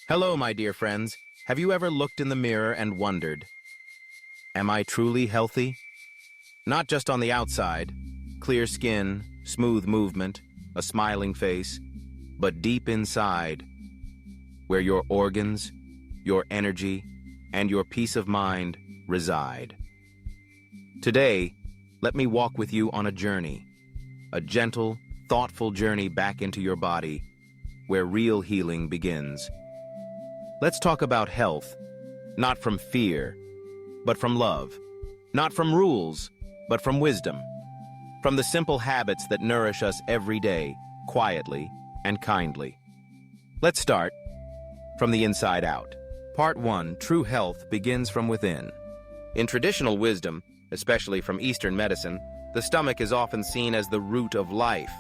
Hello, my dear friends. Have you ever looked in the mirror and wondered, am I truly healthy? Not just on the outside, clear skin, smooth movement, a smiling face, but deep inside, where your organs, your energy, and your peace of mind reside. Today, let me walk with you on a journey, a gentle, thoughtful journey back into your body, where real healing begins. Let's talk about health, not from fear, but from love. Not from rules, but from wisdom. From the simple habits that nourish us every day, quietly and kindly. Let's start from the inside out. Part 1, True Health Begins from Within. In traditional wisdom, especially from Eastern medicine, the stomach is often seen as the root of life.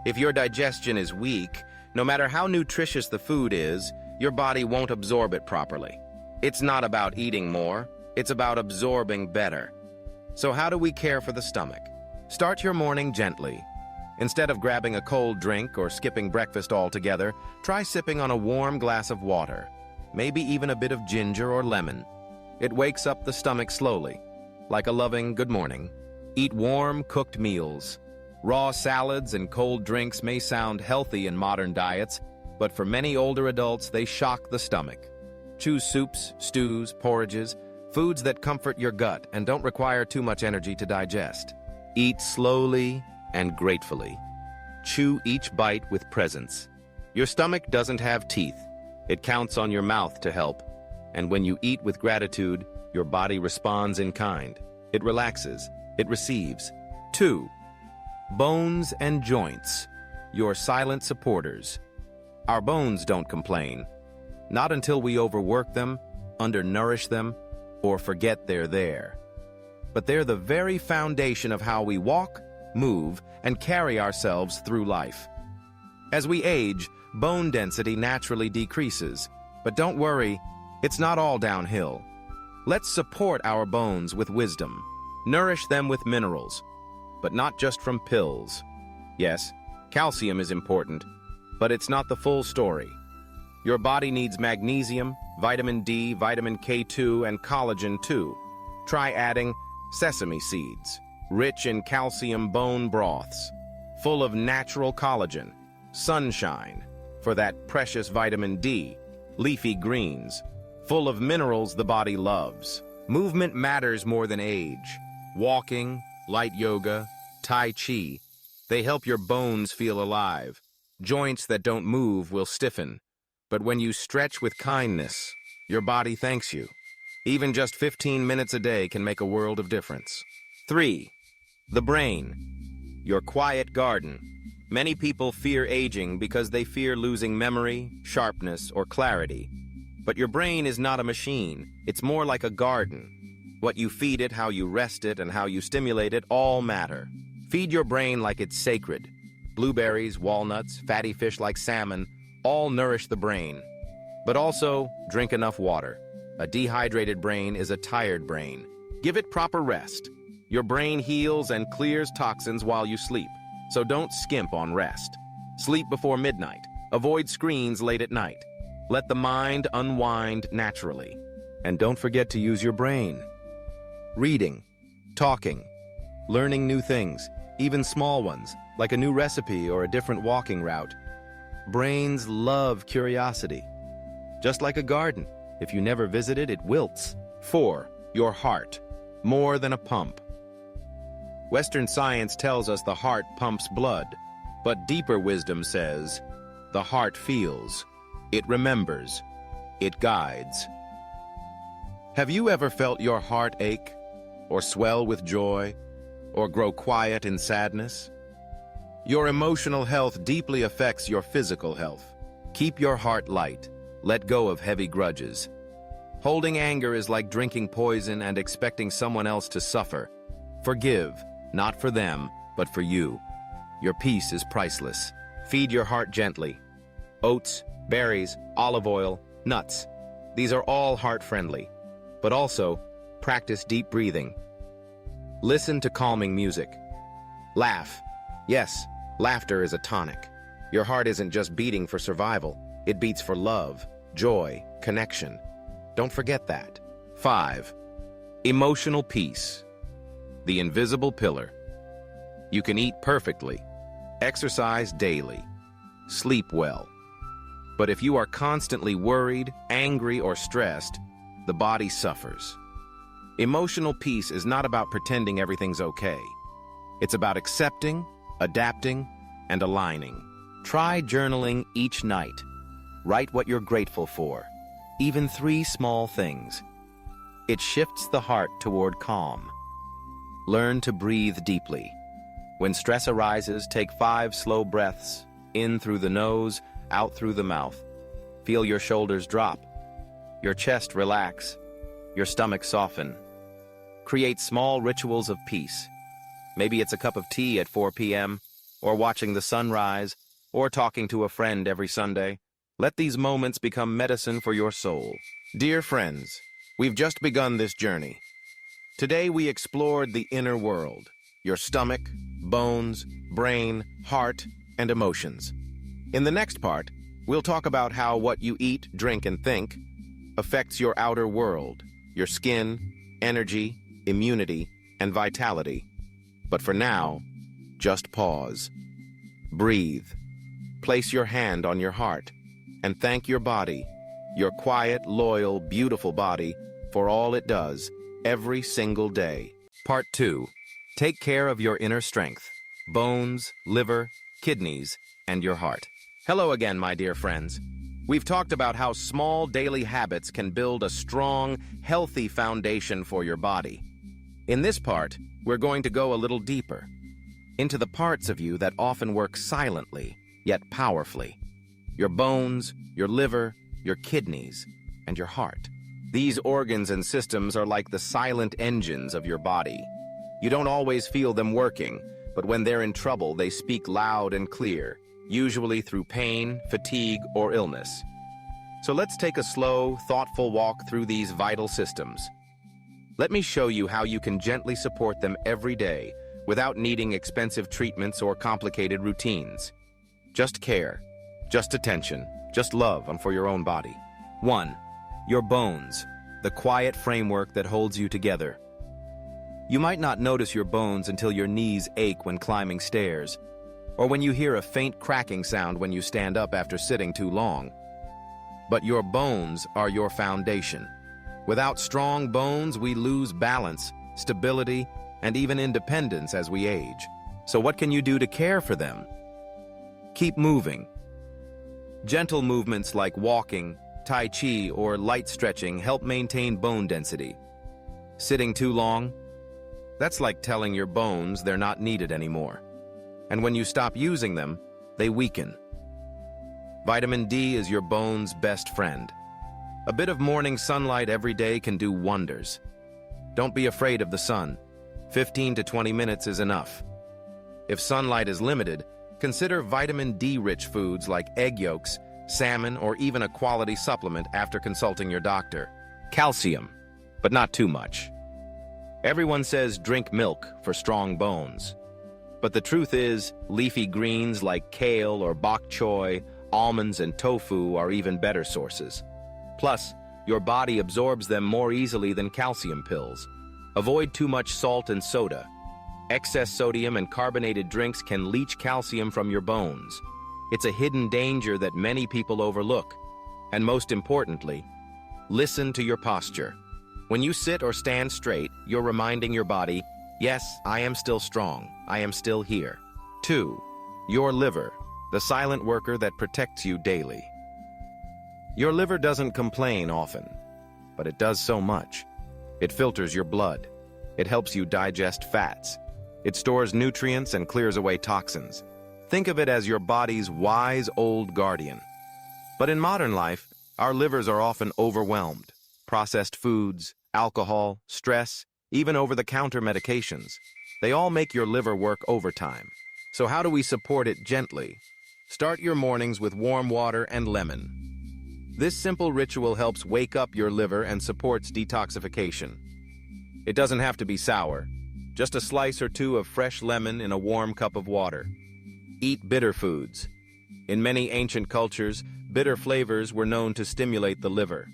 If your digestion is weak, no matter how nutritious the food is, your body won't absorb it properly. It's not about eating more, it's about absorbing better. So how do we care for the stomach? Start your morning gently. Instead of grabbing a cold drink or skipping breakfast altogether, try sipping on a warm glass of water, maybe even a bit of ginger or lemon. It wakes up the stomach slowly, like a loving good morning. Eat warm, cooked meals. Raw salads and cold drinks may sound healthy in modern diets, but for many older adults, they shock the stomach. Choose soups, stews, porridges, foods that comfort your gut and don't require too much energy to digest. Eat slowly and gratefully. Chew each bite with presence. Your stomach doesn't have teeth. It counts on your mouth to help. And when you eat with gratitude, your body responds in kind. It relaxes. It receives. 2. Bones and joints. Your silent supporters. Our bones don't complain. Not until we overwork them, undernourish them, or forget they're there. But they're the very foundation of how we walk, move, and carry ourselves through life. As we age, bone density naturally decreases. But don't worry, it's not all downhill. Let's support our bones with wisdom. Nourish them with minerals, but not just from pills. Yes, calcium is important, but it's not the full story. Your body needs magnesium, vitamin D, vitamin K2, and collagen too. Try adding sesame seeds, rich in calcium bone broths, full of natural collagen, sunshine, for that precious vitamin D, leafy greens, full of minerals the body loves. Movement matters more than age. Walking, light yoga, Tai Chi, they help your bones feel alive. Joints that don't move will stiffen. But when you stretch with kindness, your body thanks you. Even just 15 minutes a day can make a world of difference. 3. The brain. Your quiet garden. Many people fear aging because they fear losing memory, sharpness, or clarity. But your brain is not a machine. It's more like a garden. What you feed it, how you rest it, and how you stimulate it all matter. Feed your brain like it's sacred. Blueberries, walnuts, fatty fish like salmon, all nourish the brain. But also, drink enough water. A dehydrated brain is a tired brain. Give it proper rest. Your brain heals and clears toxins while you sleep, so don't skimp on rest. Sleep before midnight. Avoid screens late at night. Let the mind unwind naturally. And don't forget to use your brain. Reading, talking, learning new things, even small ones, like a new recipe or a different walking route. Brains love curiosity. Just like a garden, if you never visit it, it wilts. 4. Your heart. More than a pump. Western science tells us the heart pumps blood, but deeper wisdom says, the heart feels, it remembers, it guides. Have you ever felt your heart ache, or swell with joy, or grow quiet in sadness? Your emotional health deeply affects your physical health. Keep your heart light. Let go of heavy grudges. Holding anger is like drinking poison and expecting someone else to suffer. Forgive, not for them, but for you. Your peace is priceless. Feed your heart gently. Oats, berries, olive oil, nuts. These are all heart-friendly. But also, practice deep breathing. Listen to calming music. Laugh. Yes, laughter is a tonic. Your heart isn't just beating for survival, it beats for love. joy, connection. Don't forget that. 5. Emotional peace. The invisible pillar. You can eat perfectly, exercise daily, sleep well. But if you are constantly worried, angry, or stressed, the body suffers. Emotional peace is not about pretending everything's okay. It's about accepting, adapting, and aligning. Try journaling each night. Write what you're grateful for, even 3 small things. It shifts the heart toward calm. Learn to breathe deeply. When stress arises, take 5 slow breaths, in through the nose, out through the mouth. Feel your shoulders drop, your chest relax, your stomach soften. Create small rituals of peace. Maybe it's a cup of tea at 4 p.m., or watching the sunrise, or talking to a friend every Sunday. Let these moments become medicine for your soul. Dear friends, we've just begun this journey. Today we explored the inner world, your stomach, bones, brain, heart, and emotions. In the next part, we'll talk about how what you eat, drink, and think affects your outer world, your skin, energy, immunity, and vitality. But for now, just pause. Breathe. Place your hand on your heart and thank your body, your quiet, loyal, beautiful body, for all it does every single day. Part 2. Take care of your inner strength, bones, liver, kidneys, and your heart. Hello again, my dear friends. We've talked about how small daily habits can build a strong, healthy foundation for your body. In this part, we're going to go a little deeper into the parts of you that often work silently, yet powerfully. Your bones, your liver, your kidneys, and your heart. These organs and systems are like the silent engines of your body. You don't always feel them working, but when they're in trouble, they speak loud and clear, usually through pain, fatigue, or illness. So let's take a slow, thoughtful walk through these vital systems. Let me show you how you can gently support them every day without needing expensive treatments or complicated routines. Just care, just attention, just love for your own body. 1. Your bones, the quiet framework that holds you together. You might not notice your bones until your knees ache when climbing stairs, or when you hear a faint cracking sound when you stand up after sitting too long. But your bones are your foundation. Without strong bones, we lose balance, stability, and even independence as we age. So what can you do to care for them? Keep moving. Gentle movements like walking, Tai Chi, or light stretching help maintain bone density. Sitting too long? That's like telling your bones they're not needed anymore. And when you stop using them, they weaken. Vitamin D is your bone's best friend. A bit of morning sunlight every day can do wonders. Don't be afraid of the sun. 15 to 20 minutes is enough. If sunlight is limited, consider vitamin D-rich foods like egg yolks, salmon, or even a quality supplement after consulting your doctor. Calcium, but not too much. Everyone says drink milk for strong bones. But the truth is, leafy greens like kale or bok choy, almonds, and tofu are even better sources. Plus, your body absorbs them more easily than calcium pills. Avoid too much salt and soda. Excess sodium and carbonated drinks can leach calcium from your bones. It's a hidden danger that many people overlook. And most importantly, listen to your posture. When you sit or stand straight, you're reminding your body, yes, I am still strong. I am still here. 2. Your liver, the silent worker that protects you daily. Your liver doesn't complain often, but it does so much. It filters your blood. It helps you digest fats. It stores nutrients and clears away toxins. Think of it as your body's wise old guardian. But in modern life, our livers are often overwhelmed. Processed foods, alcohol, stress, even over-the-counter medications. They all make your liver work overtime. So how do we support it gently? Start your mornings with warm water and lemon. This simple ritual helps wake up your liver and supports detoxification. It doesn't have to be sour. Just a slice or two of fresh lemon in a warm cup of water. Eat bitter foods. In many ancient cultures, bitter flavors were known to stimulate the liver.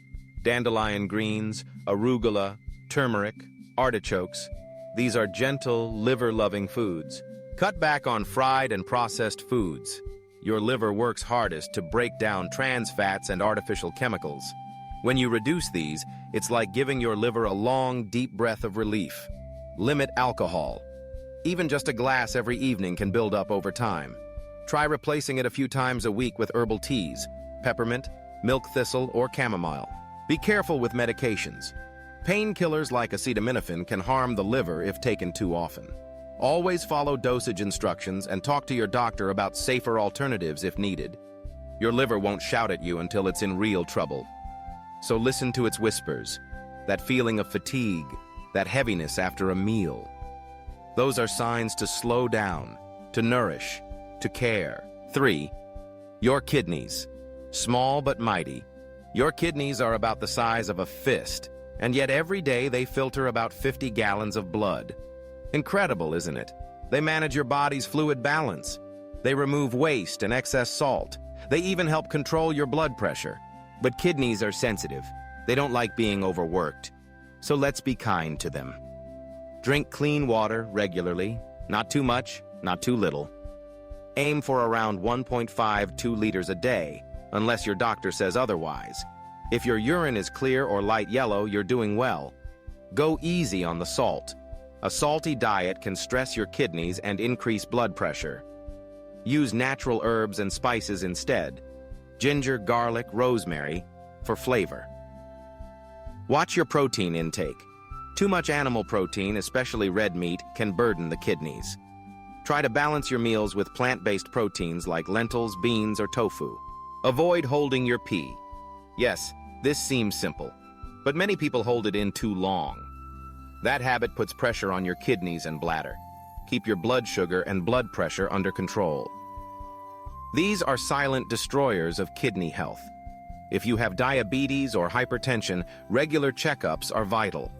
Dandelion greens, arugula, turmeric, artichokes. These are gentle, liver-loving foods. Cut back on fried and processed foods. Your liver works hardest to break down trans fats and artificial chemicals. When you reduce these, it's like giving your liver a long, deep breath of relief. Limit alcohol. Even just a glass every evening can build up over time. Try replacing it a few times a week with herbal teas, peppermint, milk thistle, or chamomile. Be careful with medications. Painkillers like acetaminophen can harm the liver if taken too often. Always follow dosage instructions and talk to your doctor about safer alternatives if needed. Your liver won't shout at you until it's in real trouble. So listen to its whispers, that feeling of fatigue, that heaviness after a meal. Those are signs to slow down, to nourish, to care. 3. Your kidneys. Small but mighty. Your kidneys are about the size of a fist, and yet every day they filter about 50 gallons of blood. Incredible, isn't it? They manage your body's fluid balance. They remove waste and excess salt. They even help control your blood pressure. But kidneys are sensitive. They don't like being overworked. So let's be kind to them. Drink clean water regularly. Not too much, not too little. Aim for around 1.5–2 liters a day, unless your doctor says otherwise. If your urine is clear or light yellow, you're doing well. Go easy on the salt. A salty diet can stress your kidneys and increase blood pressure. Use natural herbs and spices instead. Ginger, garlic, rosemary, for flavor. Watch your protein intake. Too much animal protein, especially red meat, can burden the kidneys. Try to balance your meals with plant-based proteins like lentils, beans, or tofu. Avoid holding your pee. Yes, this seems simple, but many people hold it in too long. That habit puts pressure on your kidneys and bladder. Keep your blood sugar and blood pressure under control. These are silent destroyers of kidney health. If you have diabetes or hypertension, regular checkups are vital.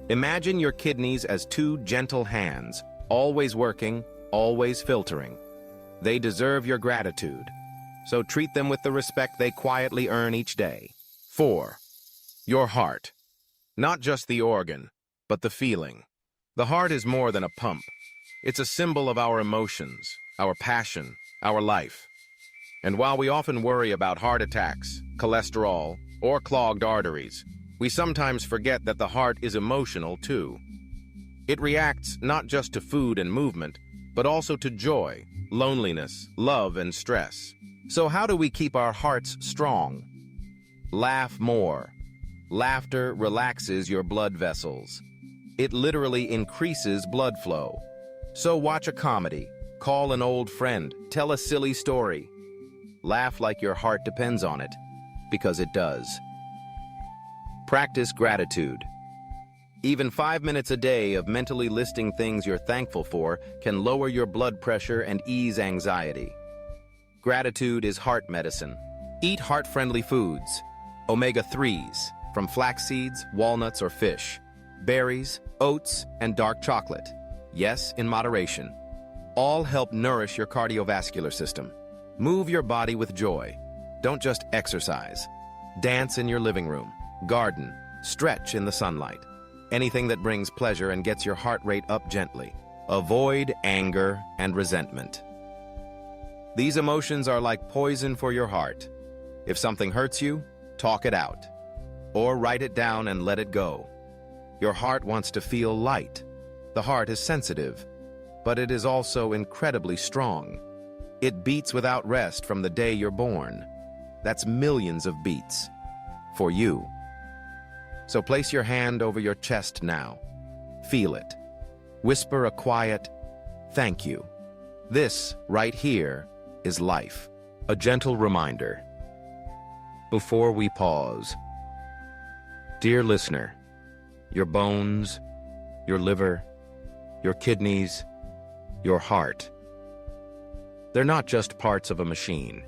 Imagine your kidneys as two gentle hands, always working, always filtering. They deserve your gratitude, so treat them with the respect they quietly earn each day. 4. Your heart. Not just the organ, but the feeling. The heart is more than a pump. It's a symbol of our emotions, our passion, our life. And while we often worry about heart attacks, cholesterol, or clogged arteries, we sometimes forget that the heart is emotional too. It reacts not just to food and movement, but also to joy, loneliness, love, and stress. So how do we keep our hearts strong? Laugh more. Laughter relaxes your blood vessels. It literally increases blood flow. So watch a comedy, call an old friend, tell a silly story. Laugh like your heart depends on it, because it does. Practice gratitude. Even 5 minutes a day of mentally listing things you're thankful for can lower your blood pressure and ease anxiety. Gratitude is heart medicine. Eat heart-friendly foods. Omega-3s, from flax seeds, walnuts, or fish. Berries, oats, and dark chocolate. Yes, in moderation. All help nourish your cardiovascular system. Move your body with joy. Don't just exercise. Dance in your living room. Garden. Stretch in the sunlight. Anything that brings pleasure and gets your heart rate up gently. Avoid anger and resentment. These emotions are like poison for your heart. If something hurts you, talk it out. Or write it down and let it go. Your heart wants to feel light. The heart is sensitive, but it is also incredibly strong. It beats without rest from the day you're born. That's millions of beats. For you. So place your hand over your chest now. Feel it. Whisper a quiet, "Thank you." This, right here, is life. A gentle reminder. Before we pause, dear listener, your bones, your liver, your kidneys, your heart, they're not just parts of a machine.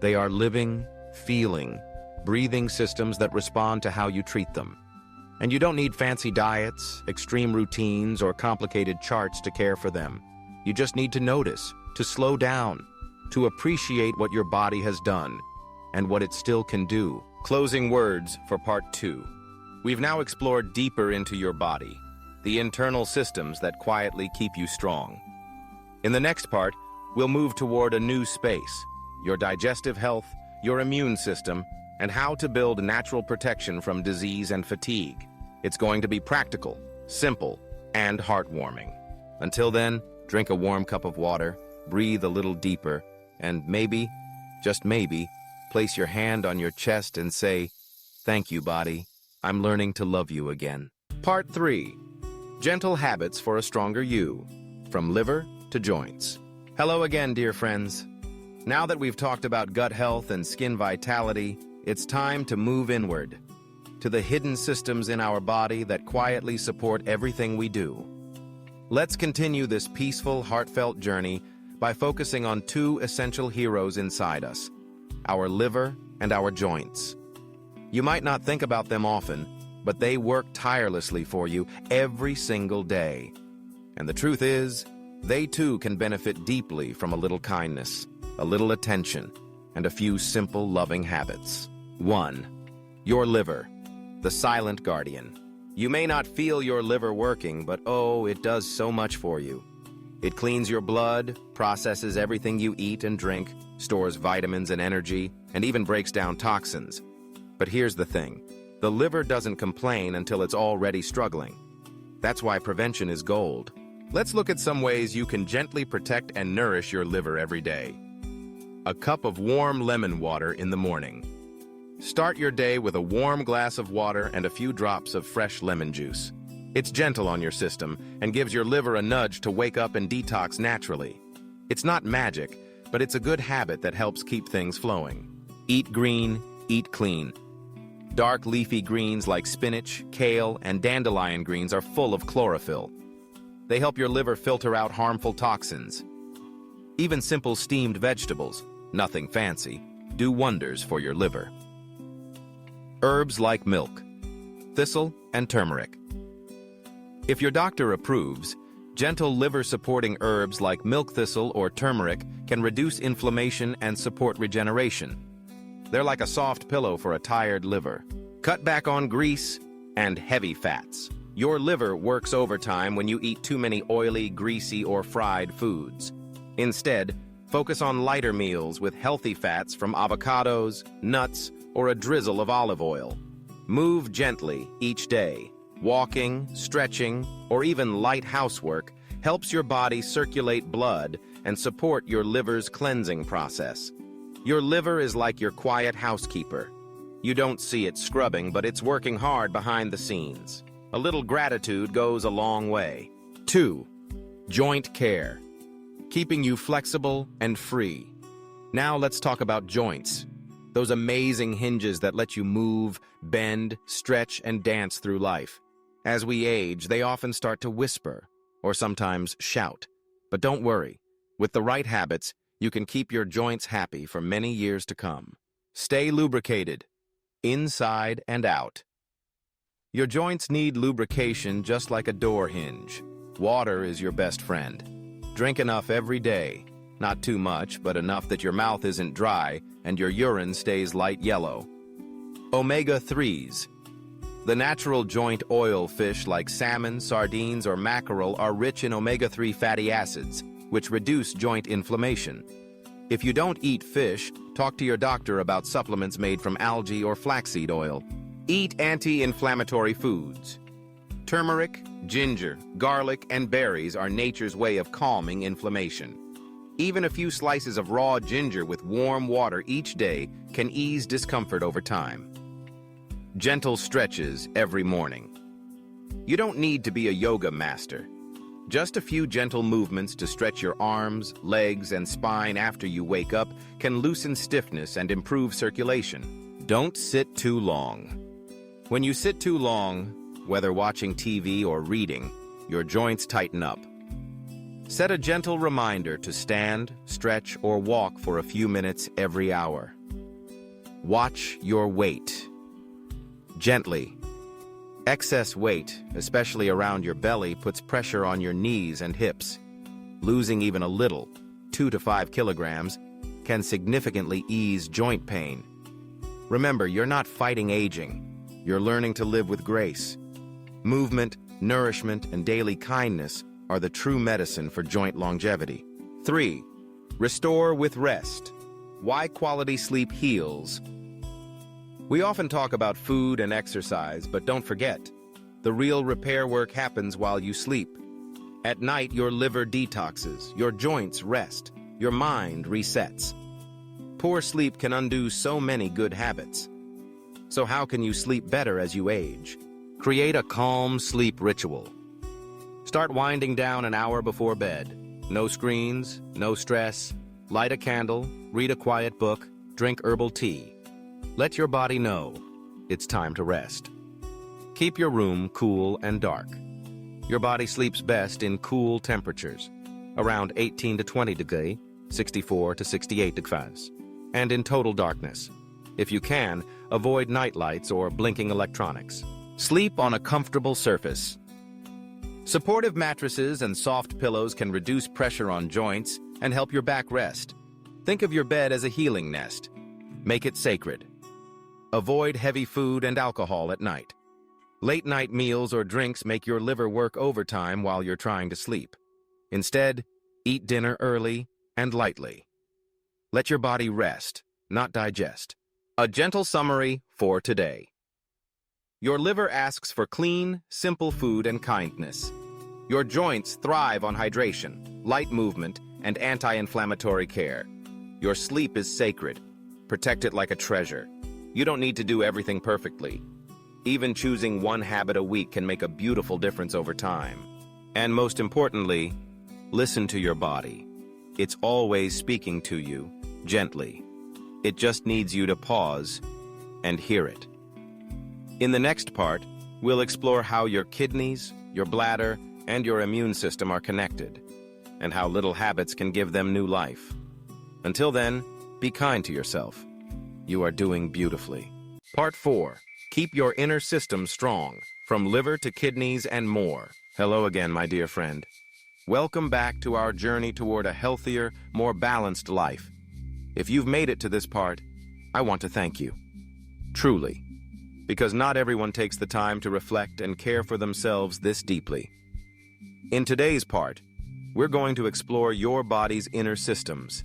They are living, feeling, breathing systems that respond to how you treat them. And you don't need fancy diets, extreme routines, or complicated charts to care for them. You just need to notice, to slow down, to appreciate what your body has done. and what it still can do. Closing words for part 2. We've now explored deeper into your body, the internal systems that quietly keep you strong. In the next part, we'll move toward a new space, your digestive health, your immune system, and how to build natural protection from disease and fatigue. It's going to be practical, simple, and heartwarming. Until then, drink a warm cup of water, breathe a little deeper, and maybe, just maybe, place your hand on your chest and say, "Thank you, body. I'm learning to love you again." Part 3. Gentle habits for a stronger you, from liver to joints. Hello again, dear friends. Now that we've talked about gut health and skin vitality, it's time to move inward, to the hidden systems in our body that quietly support everything we do. Let's continue this peaceful, heartfelt journey by focusing on 2 essential heroes inside us, our liver and our joints. You might not think about them often, but they work tirelessly for you every single day. And the truth is, they too can benefit deeply from a little kindness, a little attention, and a few simple, loving habits. 1. Your liver, the silent guardian. You may not feel your liver working, but oh, it does so much for you. It cleans your blood, processes everything you eat and drink, stores vitamins and energy, and even breaks down toxins. But here's the thing. The liver doesn't complain until it's already struggling. That's why prevention is gold. Let's look at some ways you can gently protect and nourish your liver every day. A cup of warm lemon water in the morning. Start your day with a warm glass of water and a few drops of fresh lemon juice. It's gentle on your system and gives your liver a nudge to wake up and detox naturally. It's not magic, but it's a good habit that helps keep things flowing. Eat green, eat clean. Dark leafy greens like spinach, kale, and dandelion greens are full of chlorophyll. They help your liver filter out harmful toxins. Even simple steamed vegetables, nothing fancy, do wonders for your liver. Herbs like milk, thistle, and turmeric. If your doctor approves, gentle liver-supporting herbs like milk thistle or turmeric can reduce inflammation and support regeneration. They're like a soft pillow for a tired liver. Cut back on grease and heavy fats. Your liver works overtime when you eat too many oily, greasy, or fried foods. Instead, focus on lighter meals with healthy fats from avocados, nuts, or a drizzle of olive oil. Move gently each day. Walking, stretching, or even light housework helps your body circulate blood and support your liver's cleansing process. Your liver is like your quiet housekeeper. You don't see it scrubbing, but it's working hard behind the scenes. A little gratitude goes a long way. 2. Joint care. Keeping you flexible and free. Now let's talk about joints. Those amazing hinges that let you move, bend, stretch, and dance through life. As we age, they often start to whisper, or sometimes shout. But don't worry. With the right habits, you can keep your joints happy for many years to come. Stay lubricated, inside and out. Your joints need lubrication just like a door hinge. Water is your best friend. Drink enough every day. Not too much, but enough that your mouth isn't dry and your urine stays light yellow. Omega-3s. The natural joint oil fish like salmon, sardines, or mackerel are rich in omega-3 fatty acids, which reduce joint inflammation. If you don't eat fish, talk to your doctor about supplements made from algae or flaxseed oil. Eat anti-inflammatory foods. Turmeric, ginger, garlic, and berries are nature's way of calming inflammation. Even a few slices of raw ginger with warm water each day can ease discomfort over time. Gentle stretches every morning. You don't need to be a yoga master. Just a few gentle movements to stretch your arms, legs, and spine after you wake up can loosen stiffness and improve circulation. Don't sit too long. When you sit too long, whether watching TV or reading, your joints tighten up. Set a gentle reminder to stand, stretch, or walk for a few minutes every hour. Watch your weight. Gently. Excess weight, especially around your belly, puts pressure on your knees and hips. Losing even a little, 2 to 5 kilograms, can significantly ease joint pain, Remember, you're not fighting aging. You're learning to live with grace. Movement, nourishment, and daily kindness are the true medicine for joint longevity. 3. Restore with rest. Why quality sleep heals. We often talk about food and exercise, but don't forget, the real repair work happens while you sleep. At night, your liver detoxes, your joints rest, your mind resets. Poor sleep can undo so many good habits. So how can you sleep better as you age? Create a calm sleep ritual. Start winding down an hour before bed. No screens, no stress. Light a candle, read a quiet book, drink herbal tea. Let your body know it's time to rest. Keep your room cool and dark. Your body sleeps best in cool temperatures, around 18 to 20 degrees, 64 to 68 degrees, and in total darkness. If you can, avoid night lights or blinking electronics. Sleep on a comfortable surface. Supportive mattresses and soft pillows can reduce pressure on joints and help your back rest. Think of your bed as a healing nest. Make it sacred. Avoid heavy food and alcohol at night. Late-night meals or drinks make your liver work overtime while you're trying to sleep. Instead, eat dinner early and lightly. Let your body rest, not digest. A gentle summary for today. Your liver asks for clean, simple food and kindness. Your joints thrive on hydration, light movement, and anti-inflammatory care. Your sleep is sacred. Protect it like a treasure. You don't need to do everything perfectly. Even choosing one habit a week can make a beautiful difference over time. And most importantly, listen to your body. It's always speaking to you, gently. It just needs you to pause and hear it. In the next part, we'll explore how your kidneys, your bladder, and your immune system are connected, and how little habits can give them new life. Until then, be kind to yourself. You are doing beautifully. Part 4. Keep your inner system strong, from liver to kidneys and more. Hello again, my dear friend. Welcome back to our journey toward a healthier, more balanced life. If you've made it to this part, I want to thank you. Truly. Because not everyone takes the time to reflect and care for themselves this deeply. In today's part, we're going to explore your body's inner systems,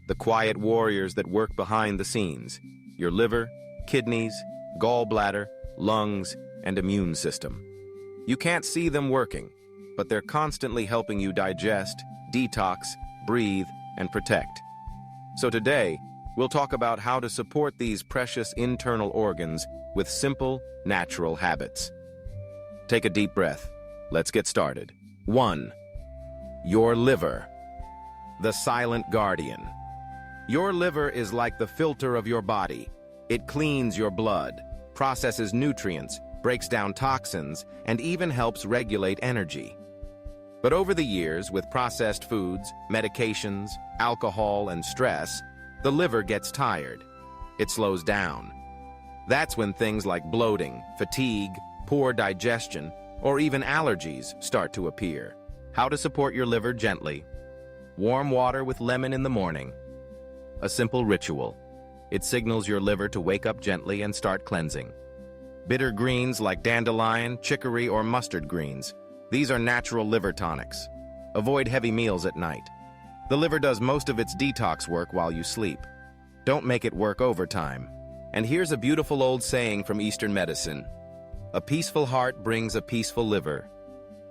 the quiet warriors that work behind the scenes, your liver, kidneys, gallbladder, lungs, and immune system. You can't see them working, but they're constantly helping you digest, detox, breathe, and protect. So today, we'll talk about how to support these precious internal organs with simple, natural habits. Take a deep breath. Let's get started. 1. Your liver. The silent guardian. Your liver is like the filter of your body. It cleans your blood, processes nutrients, breaks down toxins, and even helps regulate energy. But over the years, with processed foods, medications, alcohol, and stress, the liver gets tired. It slows down. That's when things like bloating, fatigue, poor digestion, or even allergies start to appear. How to support your liver gently. Warm water with lemon in the morning. A simple ritual. It signals your liver to wake up gently and start cleansing. Bitter greens like dandelion, chicory, or mustard greens. These are natural liver tonics. Avoid heavy meals at night. The liver does most of its detox work while you sleep. Don't make it work overtime. And here's a beautiful old saying from Eastern medicine. A peaceful heart brings a peaceful liver.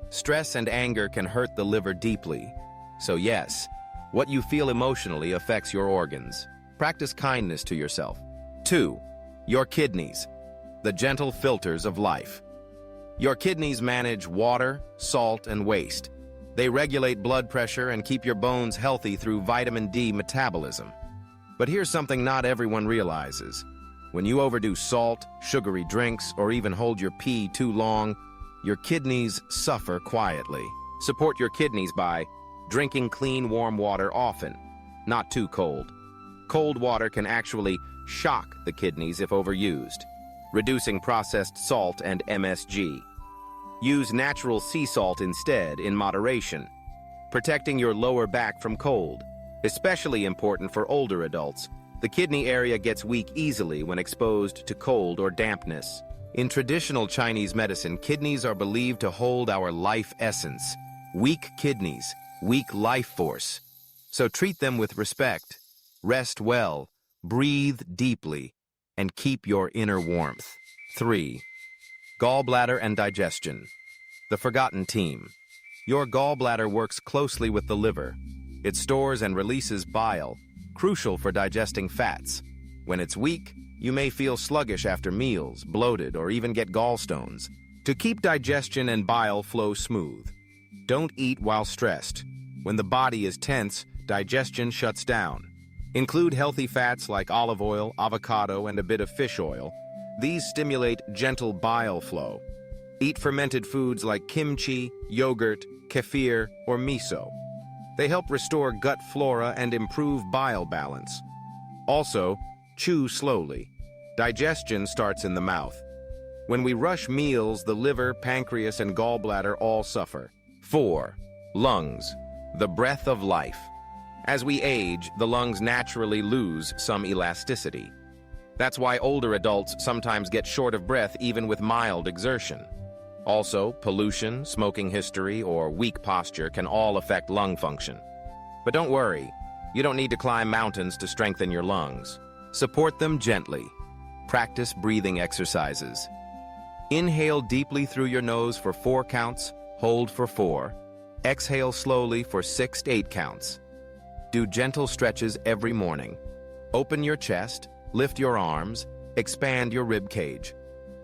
Stress and anger can hurt the liver deeply. So yes, what you feel emotionally affects your organs. Practice kindness to yourself. 2. Your kidneys. The gentle filters of life. Your kidneys manage water, salt, and waste. They regulate blood pressure and keep your bones healthy through vitamin D metabolism. But here's something not everyone realizes. When you overdo salt, sugary drinks, or even hold your pee too long, your kidneys suffer quietly. Support your kidneys by drinking clean, warm water often, not too cold. Cold water can actually shock the kidneys if overused, reducing processed salt and MSG. Use natural sea salt instead in moderation, protecting your lower back from cold, especially important for older adults. The kidney area gets weak easily when exposed to cold or dampness. In traditional Chinese medicine, kidneys are believed to hold our life essence. Weak kidneys, weak life force. So treat them with respect. Rest well, breathe deeply, and keep your inner warmth. 3. Gallbladder and digestion. The forgotten team. Your gallbladder works closely with the liver. It stores and releases bile, crucial for digesting fats. When it's weak, you may feel sluggish after meals, bloated, or even get gallstones. To keep digestion and bile flow smooth, don't eat while stressed. When the body is tense, digestion shuts down. Include healthy fats like olive oil, avocado, and a bit of fish oil. These stimulate gentle bile flow. Eat fermented foods like kimchi, yogurt, kefir, or miso. They help restore gut flora and improve bile balance. Also, chew slowly. Digestion starts in the mouth. When we rush meals, the liver, pancreas, and gallbladder all suffer. 4. Lungs, the breath of life. As we age, the lungs naturally lose some elasticity. That's why older adults sometimes get short of breath even with mild exertion. Also, pollution, smoking history, or weak posture can all affect lung function. But don't worry, you don't need to climb mountains to strengthen your lungs. Support them gently. Practice breathing exercises. Inhale deeply through your nose for 4 counts, hold for 4. Exhale slowly for 6 to 8 counts. Do gentle stretches every morning. Open your chest, lift your arms, expand your rib cage.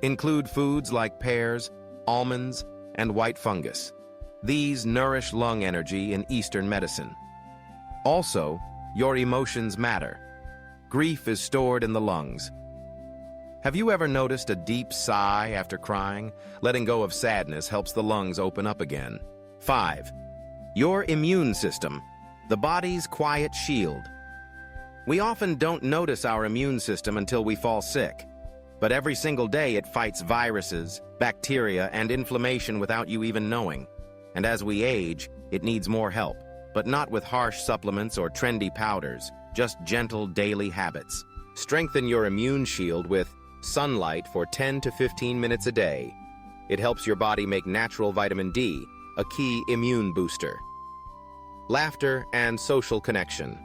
Include foods like pears, almonds, and white fungus. These nourish lung energy in Eastern medicine. Also, your emotions matter. Grief is stored in the lungs. Have you ever noticed a deep sigh after crying? Letting go of sadness helps the lungs open up again. 5. Your immune system, the body's quiet shield. We often don't notice our immune system until we fall sick. But every single day it fights viruses, bacteria, and inflammation without you even knowing. And as we age, it needs more help, but not with harsh supplements or trendy powders, just gentle daily habits. Strengthen your immune shield with sunlight for 10 to 15 minutes a day. It helps your body make natural vitamin D, a key immune booster. Laughter and social connection.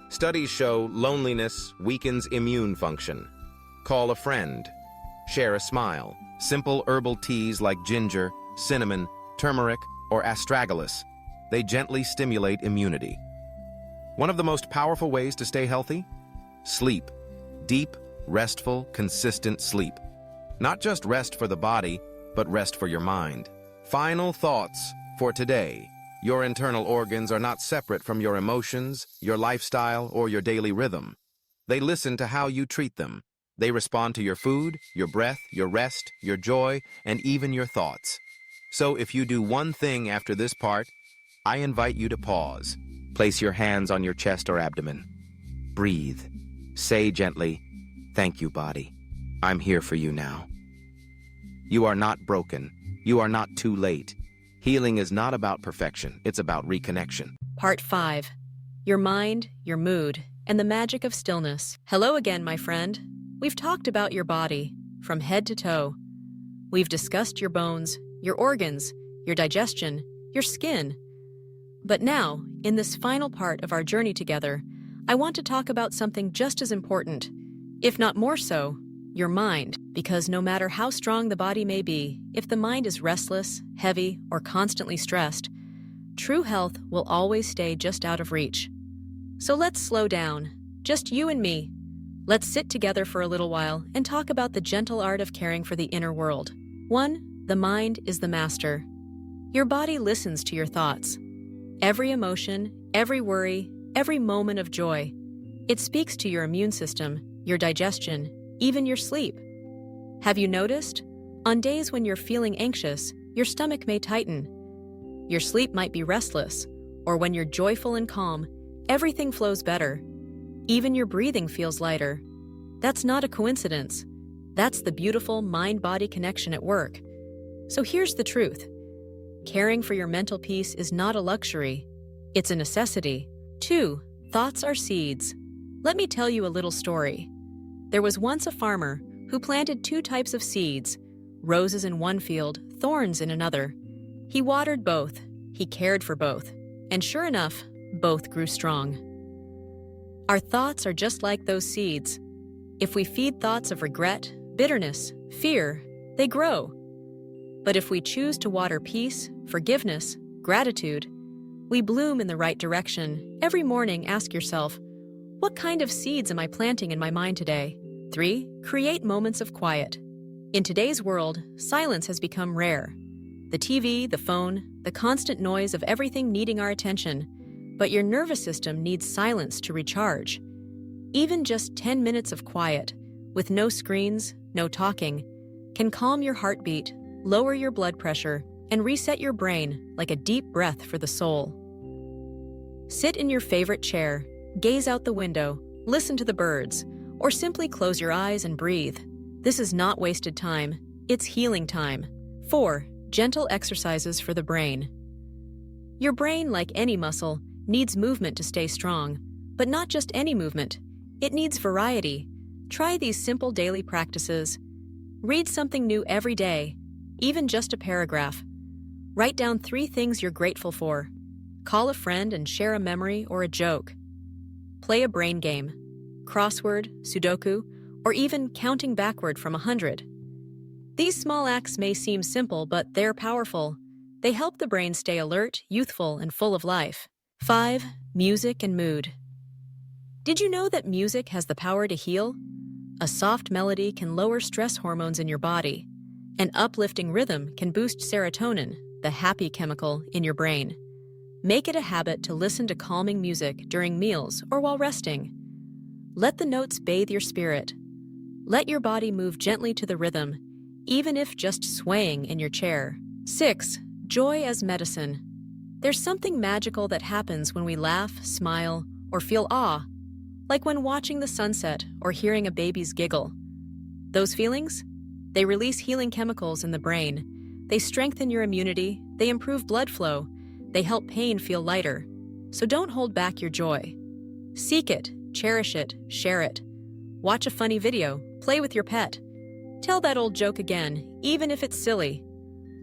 Studies show loneliness weakens immune function. Call a friend. Share a smile. Simple herbal teas like ginger, cinnamon, turmeric, or astragalus. They gently stimulate immunity. One of the most powerful ways to stay healthy? Sleep. Deep, restful, consistent sleep. Not just rest for the body, but rest for your mind. Final thoughts for today. Your internal organs are not separate from your emotions, your lifestyle, or your daily rhythm. They listen to how you treat them. They respond to your food, your breath, your rest, your joy, and even your thoughts. So if you do one thing after this part, I invite you to pause. Place your hands on your chest or abdomen. Breathe. Say gently, "Thank you, body. I'm here for you now." You are not broken. You are not too late. Healing is not about perfection. It's about reconnection. Part 5. Your mind, your mood, and the magic of stillness. Hello again, my friend. We've talked about your body, from head to toe. We've discussed your bones, your organs, your digestion, your skin. But now, in this final part of our journey together, I want to talk about something just as important, if not more so, your mind. Because no matter how strong the body may be, if the mind is restless, heavy, or constantly stressed, true health will always stay just out of reach. So let's slow down, just you and me. Let's sit together for a little while and talk about the gentle art of caring for the inner world. 1. The mind is the master. Your body listens to your thoughts. Every emotion, every worry, every moment of joy. It speaks to your immune system, your digestion, even your sleep. Have you noticed? On days when you're feeling anxious, your stomach may tighten. Your sleep might be restless, or when you're joyful and calm, everything flows better. Even your breathing feels lighter. That's not a coincidence. That's the beautiful mind-body connection at work. So here's the truth. Caring for your mental peace is not a luxury. It's a necessity. 2. Thoughts are seeds. Let me tell you a little story. There was once a farmer who planted two types of seeds, roses in one field, thorns in another. He watered both, he cared for both, and sure enough, both grew strong. Our thoughts are just like those seeds. If we feed thoughts of regret, bitterness, fear, they grow. But if we choose to water peace, forgiveness, gratitude, we bloom in the right direction. Every morning, ask yourself, what kind of seeds am I planting in my mind today? 3. Create moments of quiet. In today's world, silence has become rare. The TV, the phone, the constant noise of everything needing our attention. But your nervous system needs silence to recharge. Even just 10 minutes of quiet, with no screens, no talking, can calm your heartbeat, lower your blood pressure, and reset your brain like a deep breath for the soul. Sit in your favorite chair, gaze out the window, listen to the birds, or simply close your eyes and breathe. This is not wasted time, it's healing time. 4. Gentle exercises for the brain. Your brain, like any muscle, needs movement to stay strong, but not just any movement. It needs variety. Try these simple daily practices. Read something new every day, even just a paragraph. Write down 3 things you're grateful for. Call a friend and share a memory or a joke. Play a brain game, crossword, Sudoku, or even counting backward from 100. These small acts may seem simple, but they're powerful. They help the brain stay alert, youthful, and full of life. 5. Music and mood. Did you know that music has the power to heal? A soft melody can lower stress hormones in your body. An uplifting rhythm can boost serotonin, the happy chemical in your brain. Make it a habit to listen to calming music during meals or while resting. Let the notes bathe your spirit. Let your body move gently to the rhythm, even if just swaying in your chair. 6. Joy as medicine. There's something magical that happens when we laugh, smile, or feel awe, like when watching the sunset or hearing a baby's giggle. Those feelings? They release healing chemicals in the brain. They strengthen your immunity, they improve blood flow, they help pain feel lighter. So don't hold back your joy. Seek it, cherish it, share it. Watch a funny video, play with your pet. Tell that old joke again, even if it's silly.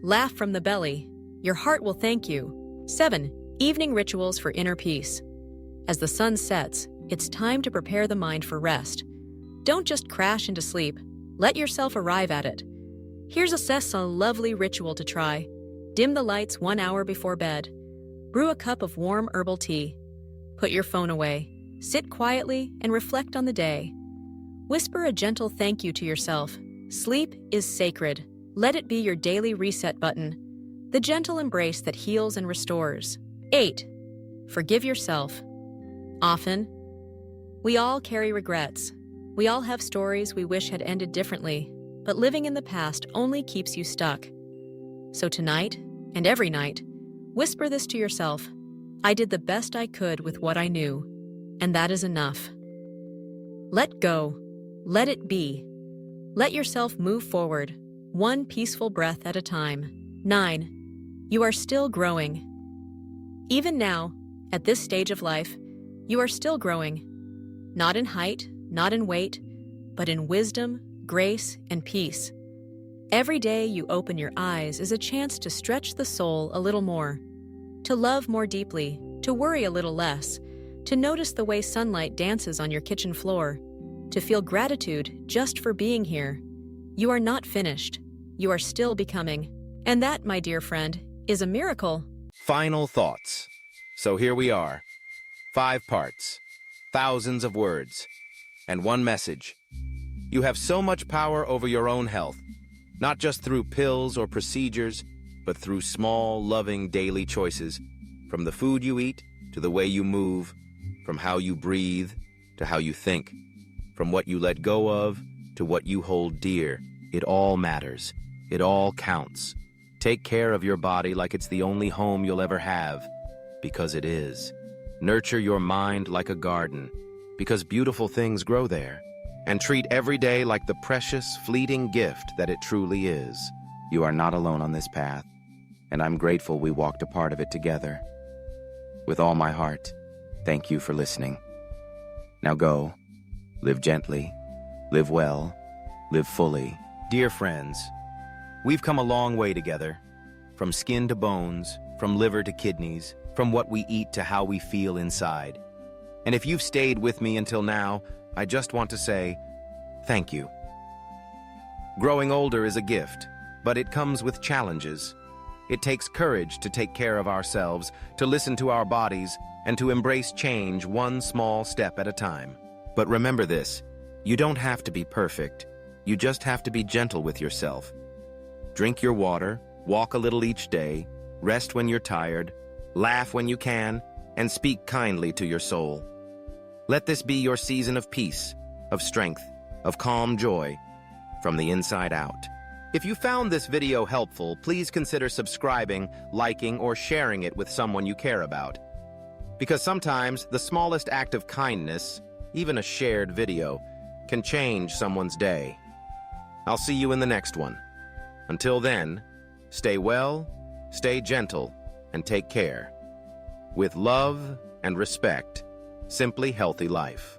Laugh from the belly. Your heart will thank you. 7. Evening rituals for inner peace. As the sun sets, it's time to prepare the mind for rest. Don't just crash into sleep. Let yourself arrive at it. Here's a lovely ritual to try. Dim the lights 1 hour before bed. Brew a cup of warm herbal tea. Put your phone away. Sit quietly and reflect on the day. Whisper a gentle thank you to yourself. Sleep is sacred. Let it be your daily reset button. The gentle embrace that heals and restores. 8. Forgive yourself. Often, we all carry regrets. We all have stories we wish had ended differently, but living in the past only keeps you stuck. So tonight, and every night, whisper this to yourself. I did the best I could with what I knew, and that is enough. Let go. Let it be. Let yourself move forward, one peaceful breath at a time. 9. You are still growing. Even now, at this stage of life, you are still growing. Not in height, not in weight, but in wisdom, grace, and peace. Every day you open your eyes is a chance to stretch the soul a little more, to love more deeply, to worry a little less, to notice the way sunlight dances on your kitchen floor, to feel gratitude just for being here. You are not finished. You are still becoming. And that, my dear friend, is a miracle. Final thoughts. So here we are. 5 parts, thousands of words, and one message. You have so much power over your own health, not just through pills or procedures, but through small, loving daily choices, from the food you eat to the way you move, from how you breathe to how you think, from what you let go of to what you hold dear. It all matters. It all counts. Take care of your body like it's the only home you'll ever have, because it is. Nurture your mind like a garden, because beautiful things grow there. And treat every day like the precious, fleeting gift that it truly is. You are not alone on this path, and I'm grateful we walked a part of it together. With all my heart, thank you for listening. Now go. Live gently. Live well. Live fully. Dear friends, we've come a long way together. From skin to bones, from liver to kidneys, from what we eat to how we feel inside. And if you've stayed with me until now, I just want to say, thank you. Growing older is a gift, but it comes with challenges. It takes courage to take care of ourselves, to listen to our bodies, and to embrace change one small step at a time. But remember this, you don't have to be perfect. You just have to be gentle with yourself. Drink your water, walk a little each day, rest when you're tired, laugh when you can, and speak kindly to your soul. Let this be your season of peace, of strength, of calm joy, from the inside out. If you found this video helpful, please consider subscribing, liking, or sharing it with someone you care about. Because sometimes the smallest act of kindness, even a shared video, can change someone's day. I'll see you in the next one. Until then, stay well, stay gentle, and take care. With love and respect, Simply Healthy Life.